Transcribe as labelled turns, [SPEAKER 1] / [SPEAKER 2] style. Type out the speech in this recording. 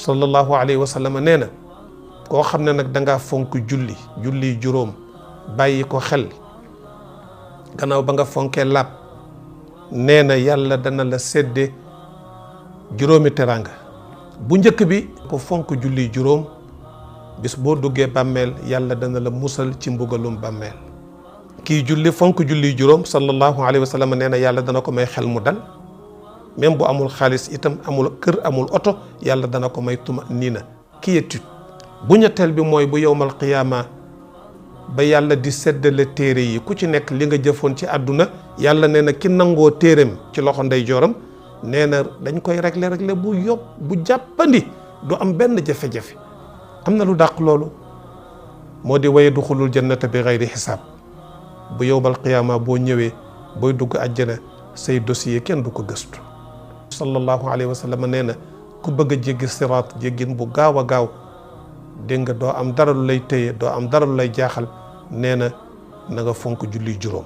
[SPEAKER 1] sallallahu alayhi wa sallam nee na koo xam ne nag dangaa fonk julli juróom bàyyi ko xel gannaaw ba nga fonkee laab nee na yàlla dana la sédde juróomi teranga bu njëkk bi ko fonk julli juróom bis boo duggee bàmmeel yàlla dana la musal ci mbugalum bàmmeel kii julli fonk julli juróom sallallahu alayhi wa sallam nee na yàlla dana ko may xel mu dal même bu amul xaalis itam amul kër amul oto yàlla dana ko may tuma nii na quiétude bu ñetteel bi mooy bu yowmal qiyaama ba yàlla di seddale téere yi ku ci nekk li nga jëfoon ci àdduna yàlla nee na ki nangoo téereem ci loxo ndeyjooram nee na dañ koy régler bu jàppandi du am benn jafe-jafe am na lu dàq loolu moo di waye duxulul jannata bi xayri xisaab bu yowmal qiyaama boo ñëwee booy dugg àjjana say dossier kenn du ko gëstu sallallahu alayhi wa sallam nee na ku bëgg a jéggi siraat jéggin bu gaaw a gaaw dégg nga doo am dara lu lay téye doo am dara lu lay jaaxal nee na nga fonk julli juróom